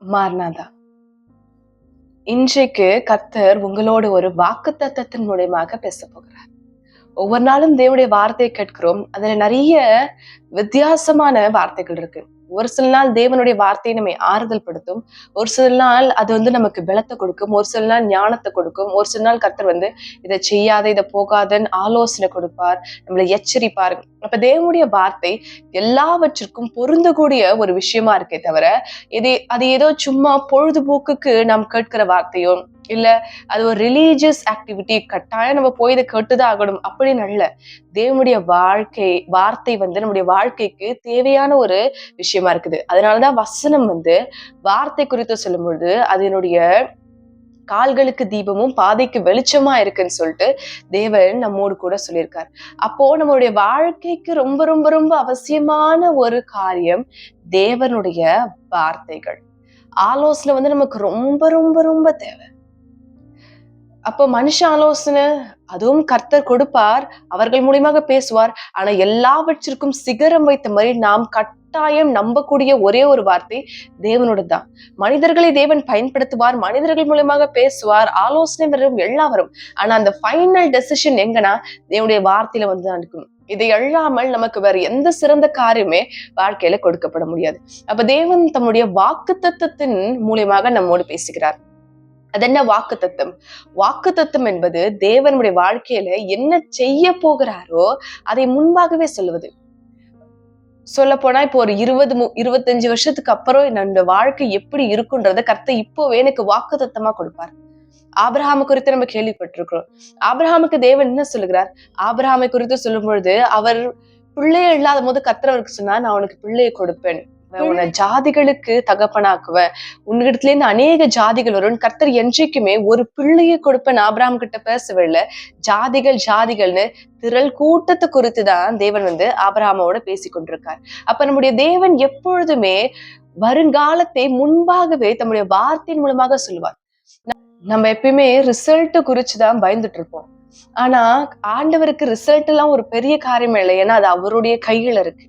மார்னாதா. இன்றைக்கு கர்த்தர் உங்களோடு ஒரு வாக்குத்தத்தத்தின் மூலியமாக பேச போகிறார். ஒவ்வொரு நாளும் தேவனுடைய வார்த்தையை கேட்கிறோம். அதுல நிறைய வித்தியாசமான வார்த்தைகள் இருக்கு. ஒரு சில நாள் தேவனுடைய வார்த்தை நம்மை ஆறுதல் படுத்தும். ஒரு சில நாள் அது நமக்கு பலத்தை கொடுக்கும். ஒரு சில நாள் ஞானத்தை கொடுக்கும். ஒரு சில நாள் கர்த்தர் இதை செய்யாத, இதை போகாதன்னு ஆலோசனை கொடுப்பார், நம்மளை எச்சரிப்பார். அப்ப தேவனுடைய வார்த்தை எல்லாவற்றிற்கும் பொருந்தக்கூடிய ஒரு விஷயமா இருக்கே தவிர அது ஏதோ சும்மா பொழுதுபோக்குக்கு நாம் கேட்கிற வார்த்தையோ இல்ல அது ஒரு ரிலீஜியஸ் ஆக்டிவிட்டி, கட்டாயம் நம்ம போய் இதை கேட்டுதான் ஆகணும் அப்படின்னு அல்ல. தேவனுடைய வார்த்தை நம்முடைய வாழ்க்கைக்கு தேவையான ஒரு விஷயமா இருக்குது. அதனாலதான் வசனம் வார்த்தை குறித்து சொல்லும் பொழுது அது என்னுடைய கால்களுக்கு தீபமும் பாதைக்கு வெளிச்சமா இருக்குன்னு சொல்லிட்டு தேவன் நம்மோடு கூட சொல்லியிருக்கார். அப்போ நம்மளுடைய வாழ்க்கைக்கு ரொம்ப ரொம்ப ரொம்ப அவசியமான ஒரு காரியம் தேவனுடைய வார்த்தைகள். ஆலோசனை நமக்கு ரொம்ப ரொம்ப ரொம்ப தேவை. அப்ப மனுஷ ஆலோசனை அதுவும் கர்த்தர் கொடுப்பார், அவர்கள் மூலியமாக பேசுவார். ஆனா எல்லாவற்றிற்கும் சிகரம் வைத்த மாதிரி நாம் கட்டாயம் நம்பக்கூடிய ஒரே ஒரு வார்த்தை தேவனோட தான். மனிதர்களை தேவன் பயன்படுத்துவார், மனிதர்கள் மூலியமாக பேசுவார், ஆலோசனை வரும், எல்லாம் வரும். ஆனா அந்த ஃபைனல் டெசிஷன் எங்கன்னா தேவனுடைய வார்த்தையில தான் இருக்கும். இதை அல்லாமல் நமக்கு வேற எந்த சிறந்த காரியமே வாழ்க்கையில கொடுக்கப்பட முடியாது. அப்ப தேவன் தம்முடைய வாக்குத்தத்தத்தின் மூலியமாக நம்மோடு பேசுகிறார். அது என்ன வாக்குத்தத்தம்? வாக்குத்தத்தம் என்பது தேவனுடைய வாழ்க்கையில என்ன செய்ய போகிறாரோ அதை முன்பாகவே சொல்லுவது. சொல்ல போனா இப்போ ஒரு 25 வருஷத்துக்கு அப்புறம் என்னோட வாழ்க்கை எப்படி இருக்குன்றத கர்த்தர் இப்போவே எனக்கு வாக்குத்தத்தமா கொடுப்பார். ஆபிரகாம குறித்து நம்ம கேள்விப்பட்டிருக்கிறோம். ஆபிரகாமுக்கு தேவன் என்ன சொல்லுகிறார்? ஆபிரகாமை குறித்து சொல்லும் பொழுது அவர் பிள்ளைய இல்லாத போது கர்த்தர் அவருக்கு சொன்னா, நான் உனக்கு பிள்ளையை கொடுப்பேன், உன்னை ஜாதிகளுக்கு தகப்பனாக்குவேன், உன்னிடத்துல இருந்து அநேக ஜாதிகள் வரும். கர்த்தர் என்றைக்குமே ஒரு பிள்ளையை கொடுப்பேன் ஆபிரகாம் கிட்ட பேசவே இல்லை. ஜாதிகள்னு திரள் கூட்டத்தை குறித்துதான் தேவன் ஆபிரகாமோட பேசி கொண்டிருக்கார். அப்ப நம்முடைய தேவன் எப்பொழுதுமே வருங்காலத்தை முன்பாகவே தம்முடைய வார்த்தையின் மூலமாக சொல்லுவார். நம்ம எப்பயுமே ரிசல்ட் குறிச்சுதான் பயந்துட்டு இருப்போம். ஆனா ஆண்டவருக்கு ரிசல்ட் எல்லாம் ஒரு பெரிய காரியம் இல்லை. ஏன்னா அது அவருடைய கையில இருக்கு.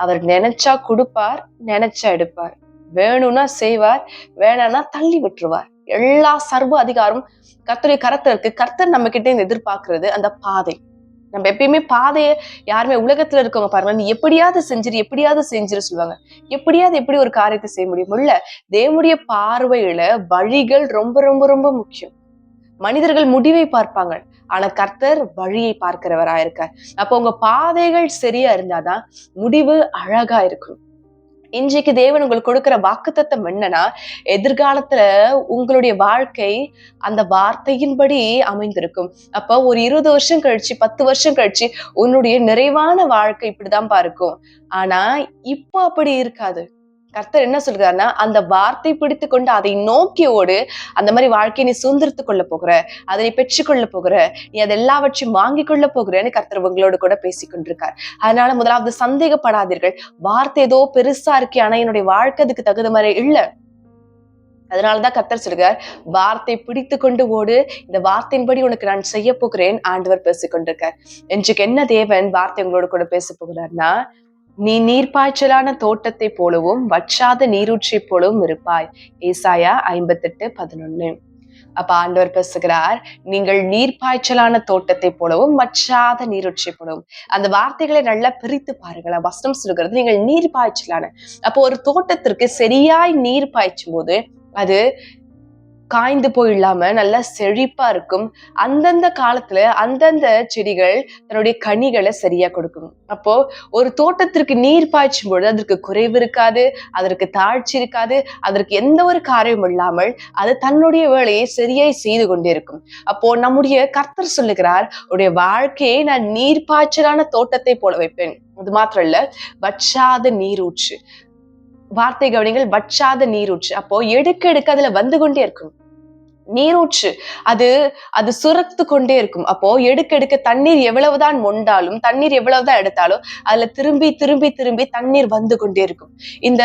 அவர் நினைச்சா கொடுப்பார், நினைச்சா எடுப்பார், வேணும்னா செய்வார், வேணாம்னா தள்ளி விட்டுருவார். எல்லா சர்வ அதிகாரம் கர்த்தருடைய கரத்துல இருக்கு. கர்த்தர் நம்ம கிட்ட இருந்து எதிர்பார்க்கிறது அந்த பாதை. நம்ம எப்பயுமே பாதையை யாருமே உலகத்துல இருக்கவங்க பாருங்க, நீ எப்படியாவது செஞ்சிரு சொல்லுவாங்க. எப்படியாவது எப்படி ஒரு காரியத்தை செய்ய முடியும்? இல்ல, தேவனுடைய பார்வையில வழிகள் ரொம்ப ரொம்ப ரொம்ப முக்கியம். மனிதர்கள் முடிவை பார்ப்பாங்க, ஆனா கர்த்தர் வழியை பார்க்கிறவராயிருக்கார். அப்போ உங்க பாதைகள் சரியா இருந்தாதான் முடிவு அழகா இருக்கும். இன்றைக்கு தேவன் உங்களுக்கு கொடுக்கிற வாக்குத்தத்தம் என்னன்னா, எதிர்காலத்துல உங்களுடைய வாழ்க்கை அந்த வார்த்தையின்படி அமைந்திருக்கும். அப்ப ஒரு 20 வருஷம் கழிச்சு, 10 வருஷம் கழிச்சு உன்னுடைய நிறைவான வாழ்க்கை இப்படிதான் இருக்கும். ஆனா இப்போ அப்படி இருக்காது. கர்த்தர் என்ன சொல்றாருன்னா, அந்த வார்த்தை பிடித்து கொண்டு அதை நோக்கி ஓடு. அந்த மாதிரி வாழ்க்கையை நீ சுதந்திரத்து கொள்ள போகிற, அதை நீ பெற்றுக்கொள்ள போகிற, நீ அதை எல்லாவற்றையும் வாங்கி கொள்ள போகிறேன்னு கர்த்தர் உங்களோடு கூட பேசிக்கொண்டிருக்கார். அதனால முதலாவது சந்தேகப்படாதீர்கள். வார்த்தை ஏதோ பெருசா இருக்கே, ஆனா என்னுடைய வாழ்க்கை அதுக்கு தகுந்த மாதிரி இல்ல. அதனாலதான் கர்த்தர் சொல்றார், வார்த்தை பிடித்து கொண்டு ஓடு, இந்த வார்த்தையின்படி உனக்கு நான் செய்ய போகிறேன் ஆண்டவர் பேசிக்கொண்டிருக்கார். இன்றைக்கு என்ன தேவன் வார்த்தை உங்களோட கூட பேச போகிறார்னா, நீ நீர்ப்பாய்ச்சலான தோட்டத்தை போலவும் வற்றாத நீரூற்றை போலவும் இருப்பாய். ஏசாயா 58:11. அப்ப ஆண்டவர் பேசுகிறார், நீங்கள் நீர்ப்பாய்ச்சலான தோட்டத்தை போலவும் வற்றாத நீரூற்றை போலவும். அந்த வார்த்தைகளை நல்லா பிரித்து பாருங்களேன். வசனம் சொல்கிறது நீங்கள் நீர்ப்பாய்ச்சலான. அப்போ ஒரு தோட்டத்திற்கு சரியாய் நீர் பாய்ச்சும் போது அது காய்ந்து போயிடாம நல்லா செழிப்பா இருக்கும். அந்தந்த காலத்துல அந்தந்த செடிகள் தன்னுடைய கனிகளை சரியா கொடுக்கும். அப்போ ஒரு தோட்டத்திற்கு நீர் பாய்ச்சும் பொழுது அதற்கு குறைவு இருக்காது, அதற்கு தாழ்ச்சி இருக்காது, அதற்கு எந்த ஒரு காரியமும் இல்லாமல் அது தன்னுடைய வேலையை சரியாய் செய்து கொண்டே இருக்கும். அப்போ நம்முடைய கர்த்தர் சொல்லுகிறார், உடைய வாழ்க்கையை நான் நீர் பாய்ச்சலான தோட்டத்தை போல வைப்பேன். அது மாத்திரம் இல்ல, வற்றாத நீரூற்று. வார்த்தை கவனிங்கள், வற்றாத நீரூற்று. அப்போ எடுக்க அதுல வந்து கொண்டே இருக்கும் நீரூற்று. அது சுரத்து கொண்டே இருக்கும். அப்போ எடுக்க தண்ணீர் எவ்வளவுதான் மொண்டாலும், தண்ணீர் எவ்வளவுதான் எடுத்தாலும் அதுல திரும்பி திரும்பி திரும்பி தண்ணீர் வந்து கொண்டே இருக்கும். இந்த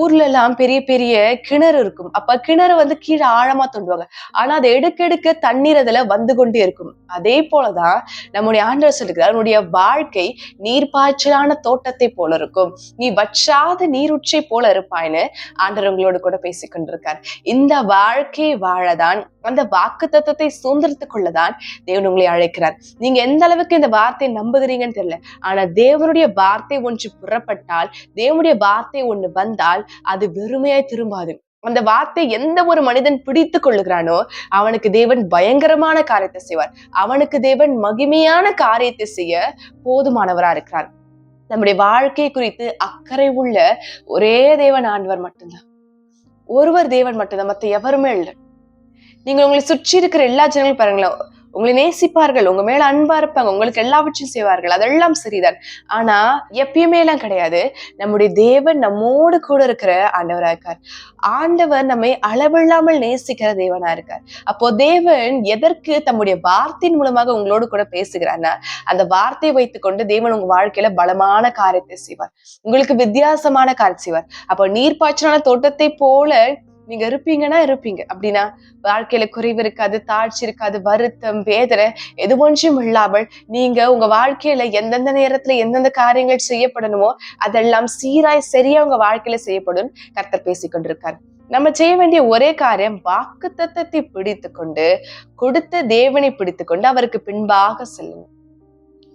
ஊர்ல எல்லாம் பெரிய பெரிய கிணறு இருக்கும். அப்ப கிணறு வந்து கீழே ஆழமா தோண்டுவாங்க. ஆனா அதை எடுக்க எடுக்க தண்ணீர் அதுல வந்து கொண்டே இருக்கும். அதே போலதான் நம்முடைய ஆண்டவர் சொல்லுகிறார், உன்னுடைய வாழ்க்கை நீர்ப்பாய்ச்சலான தோட்டத்தை போல இருக்கும், நீ வற்றாத நீரூற்றை போல இருப்பாய்ன்னு ஆண்டவர் உங்களோடு கூட பேசிக் கொண்டிருக்கார். இந்த வாழ்க்கை வாழதான், அந்த வாக்கு தத்தத்தை சுதந்திரத்துக் கொள்ளதான் தேவன் உங்களை அழைக்கிறார். நீங்க எந்த அளவுக்கு இந்த வார்த்தையை நம்புகிறீங்கன்னு தெரியல. ஆனா தேவனுடைய வார்த்தை ஒன்று புறப்பட்டால், தேவனுடைய வார்த்தை ஒண்ணு வந்தால் அது வெறுமையாய் திரும்பாது. அந்த வார்த்தை எந்த ஒரு மனிதன் பிடித்து கொள்ளுகிறானோ அவனுக்கு தேவன் பயங்கரமான காரியத்தை செய்வார். அவனுக்கு தேவன் மகிமையான காரியத்தை செய்ய போதுமானவரா இருக்கிறார். நம்முடைய வாழ்க்கை குறித்து அக்கறை உள்ள ஒரே தேவன் ஆண்டவர் மட்டும்தான். ஒருவர் தேவன் மட்டும்தான், மத்த எவருமே இல்லை. நீங்க உங்களை சுற்றி இருக்கிற எல்லா ஜனங்களும் பாருங்களேன், உங்களை நேசிப்பார்கள், உங்க மேல அன்பா இருப்பாங்க, உங்களுக்கு எல்லாவற்றையும் செய்வார்கள், அதெல்லாம் சரிதான். ஆனா எப்பயுமே எல்லாம் கிடையாது. நம்முடைய தேவன் நம்மோடு கூட இருக்கிற ஆண்டவரா இருக்கார். ஆண்டவர் நம்மை அளவில்லாமல் நேசிக்கிற தேவனா இருக்கார். அப்போ தேவன் எதற்கு தம்முடைய வார்த்தையின் மூலமாக உங்களோடு கூட பேசுகிறார்னா, அந்த வார்த்தையை வைத்துக்கொண்டு தேவன் உங்க வாழ்க்கையில பலமான காரியத்தை செய்வார், உங்களுக்கு வித்தியாசமான காரியம் செய்வார். அப்போ நீர்ப்பாய்ச்சலான தோட்டத்தை போல நீங்க இருப்பீங்கன்னா இருப்பீங்க. அப்படின்னா வாழ்க்கையில குறைவு இருக்காது, தாழ்ச்சி இருக்காது, வருத்தம், வேதனை எது ஒன்றும் இல்லாமல் நீங்க உங்க வாழ்க்கையில எந்தெந்த நேரத்துல எந்தெந்த காரியங்கள் செய்யப்படணுமோ அதெல்லாம் சீராய் சரியா உங்க வாழ்க்கையில செய்யப்படும் கர்த்தர் பேசிக் கொண்டிருக்கார். நம்ம செய்ய வேண்டிய ஒரே காரியம் வாக்கு தத்தத்தை பிடித்து கொண்டு, கொடுத்த தேவனை பிடித்து கொண்டு அவருக்கு பின்பாக செல்லணும்,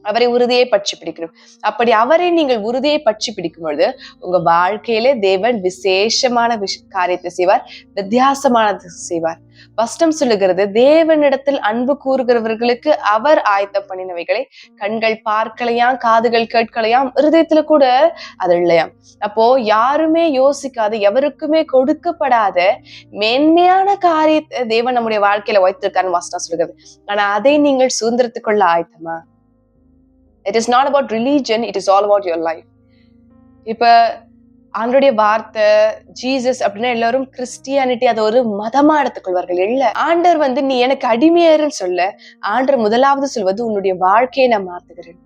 அவரை உறுதியை பற்றி பிடிக்கணும். அப்படி அவரை நீங்கள் உறுதியை பற்றி பிடிக்கும் பொழுது உங்க வாழ்க்கையிலே தேவன் விசேஷமான காரியத்தை செய்வார், வித்தியாசமானது செய்வார். வசனம் சொல்லுகிறது, தேவனிடத்தில் அன்பு கூறுகிறவர்களுக்கு அவர் ஆயத்தம் பண்ணினவைகளை கண்கள் பார்க்கலையாம், காதுகள் கேட்கலையாம், இருதயத்துல கூட அது இல்லையாம். அப்போ யாருமே யோசிக்காத, எவருக்குமே கொடுக்கப்படாத மேன்மையான காரியத்தை தேவன் நம்முடைய வாழ்க்கையில வைத்திருக்காருன்னு வசனம் சொல்லுகிறது. ஆனா அதை நீங்கள் சுதந்திரத்துக்குள்ள ஆயத்தமா? It is not about religion, it is all about your life. இப்ப ஆண்டருடைய வார்த்தை ஜீசஸ் அப்படின்னா எல்லாரும் கிறிஸ்டியானிட்டி அதை ஒரு மதமா எடுத்துக்கொள்வார்கள். இல்ல, ஆண்டர் வந்து நீ எனக்கு அடிமையாருன்னு சொல்ல, ஆண்டர் முதலாவது சொல்வது உன்னுடைய வாழ்க்கையை நான் மாத்துகிறேன்.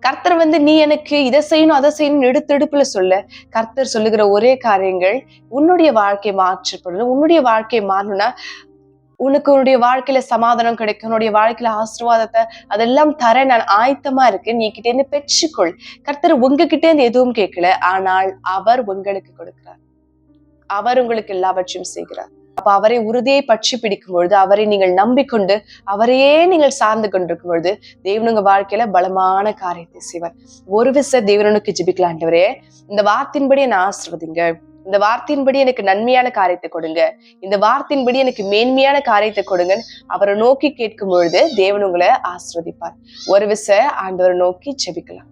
கர்த்தர் வந்து நீ எனக்கு இதை செய்யணும் அதை செய்யணும் எடுத்தெடுப்புல சொல்ல, கர்த்தர் சொல்லுகிற ஒரே காரியங்கள் உன்னுடைய வாழ்க்கை மாற்றப்படணும். உன்னுடைய வாழ்க்கையை மாறணும்னா உனக்கு உன்னுடைய வாழ்க்கையில சமாதானம் கிடைக்கும், உன்னுடைய வாழ்க்கையில ஆசீர்வாதத்தை அதெல்லாம் தர நான் ஆயத்தமா இருக்கு, நீ கிட்டே இருந்து பெற்றுக்கொள். கர்த்தர் உங்ககிட்ட இருந்து எதுவும் கேட்கல, ஆனால் அவர் உங்களுக்கு கொடுக்கிறார், அவர் உங்களுக்கு எல்லாவற்றையும் செய்கிறார். அப்ப அவரை உறுதியை பற்றி பிடிக்கும் பொழுது, அவரை நீங்கள் நம்பிக்கொண்டு அவரையே நீங்கள் சார்ந்து கொண்டிருக்கும் பொழுது தேவன் உங்க வாழ்க்கையில பலமான காரியத்தை செய்வார். ஒரு விச தேவனுக்கு ஜெபிக்கலாம், ஆண்டவரே இந்த வார்த்தையின்படி என்னை ஆசீர்வதிங்க, இந்த வார்த்தையின்படி எனக்கு நன்மையான காரியத்தை கொடுங்க, இந்த வார்த்தையின்படி எனக்கு மேன்மையான காரியத்தை கொடுங்க. அவரை நோக்கி கேட்கும் பொழுது தேவன் உங்களை ஆசீர்வதிப்பார். ஒரு விச ஆண்டவரை நோக்கி ஜெபிக்கலாம்.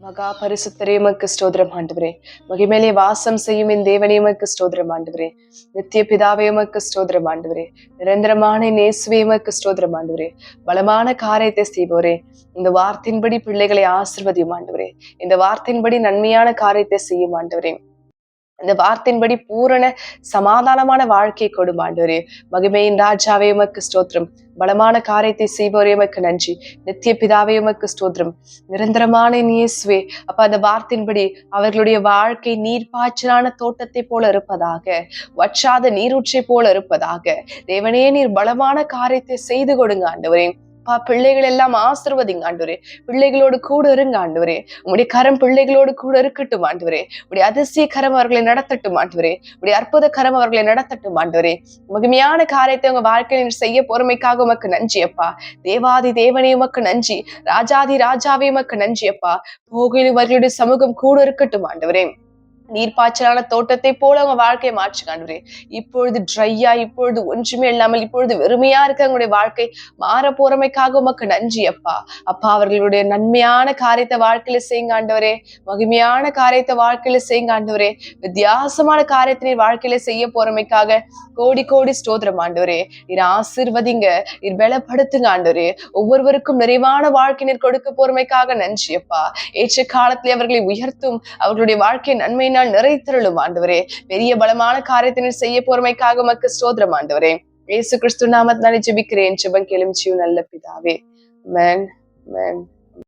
மகா பரிசுத்தரே உமக்கு ஸ்தோத்திரம் ஆண்டவரே, மகிமையிலே வாசம் செய்யும் என் தேவனே உமக்கு ஸ்தோத்திரம் ஆண்டவரே, நித்திய பிதாவே உமக்கு ஸ்தோத்திரம் ஆண்டவரே, நிரந்தரமான நேசுவே உமக்கு ஸ்தோத்திரம் ஆண்டவரே, பலமான காரியத்தை செய்வோரே, இந்த வார்த்தையின்படி பிள்ளைகளை ஆசீர்வதியும் ஆண்டவரே, இந்த வார்த்தையின்படி நன்மையான காரியத்தை செய்யும் ஆண்டவரே, இந்த வார்த்தையின்படி பூரண சமாதானமான வாழ்க்கை கொடும் ஆண்டவரே, மகிமையின் ராஜாவே உமக்கு ஸ்தோத்திரம், பலமான காரியத்தை செய்வோரே உமக்கு நன்றி, நித்திய பிதாவே உமக்கு ஸ்தோத்திரம், நிரந்தரமான இயேசுவே. அப்ப அந்த வார்த்தையின்படி அவர்களுடைய வாழ்க்கை நீர்ப்பாய்ச்சலான தோட்டத்தை போல இருப்பதாக, வற்றாத நீரூற்றை போல இருப்பதாக. தேவனே நீர் பலமான காரியத்தை செய்து கொடுங்க ஆண்டவரே. பிள்ளைகள் எல்லாம் ஆசீர்வதிங்க ஆண்டவரே, பிள்ளைகளோடு கூட இருங்க ஆண்டவரே, உங்களுடைய கரம் பிள்ளைகளோடு கூட இருக்கட்டும் ஆண்டவரே, உடைய அதிசய கரம் அவர்களை நடத்தட்டும் ஆண்டவரே, உடைய அற்புத கரம் அவர்களை நடத்தட்டும் ஆண்டவரே. மகிமையான காரியத்தை உங்க வாழ்க்கையில் செய்ய பொறுமைக்காக உமக்கு நன்றி அப்பா. தேவாதி தேவனே உமக்கு நன்றி, ராஜாதி ராஜாவே உமக்கு நன்றி அப்பா. போகையில் அவர்களுடைய சமூகம் கூட இருக்கட்டும் ஆண்டவரே. நீர்ப்பாய்ச்சலான தோட்டத்தை போல அவங்க வாழ்க்கையை மாற்றுங்க ஆண்டவரே. இப்பொழுது ட்ரையா, இப்பொழுது ஒன்றுமே இல்லாமல் இப்பொழுது வெறுமையா இருக்க அவங்களுடைய வாழ்க்கை மாற போறமைக்காக உமக்கு நன்றி அப்பா. அப்பா அவர்களுடைய நன்மையான காரியத்தை வாழ்க்கையில செய்யுங்க ஆண்டவரே, மகிமையான காரியத்தை வாழ்க்கையில செய்யுங்க ஆண்டவரே, வித்தியாசமான காரியத்தை நீர் வாழ்க்கையில செய்ய போறமைக்காக கோடி கோடி ஸ்தோத்திரம் ஆண்டவரே. நீர் ஆசீர்வதிங்க, நீர் பலப்படுத்துங்க ஆண்டவரே. ஒவ்வொருவருக்கும் நிறைவான வாழ்க்கை நீர் கொடுக்க போறமைக்காக நன்றி அப்பா. ஏற்ற காலத்திலே அவர்களை உயர்த்தும், அவர்களுடைய வாழ்க்கை நன்மையினால் நிறைத்திரளும் ஆண்டவரே. பெரிய பலமான காரியத்தினை செய்ய போறமைக்காக உமக்கு ஸ்தோத்திரம் ஆண்டவரே. இயேசு கிறிஸ்து நாமத்தினாலே ஜெபிக்கிறேன், ஜெபம் கேளும் நல்ல பிதாவே. ஆமென், ஆமென்.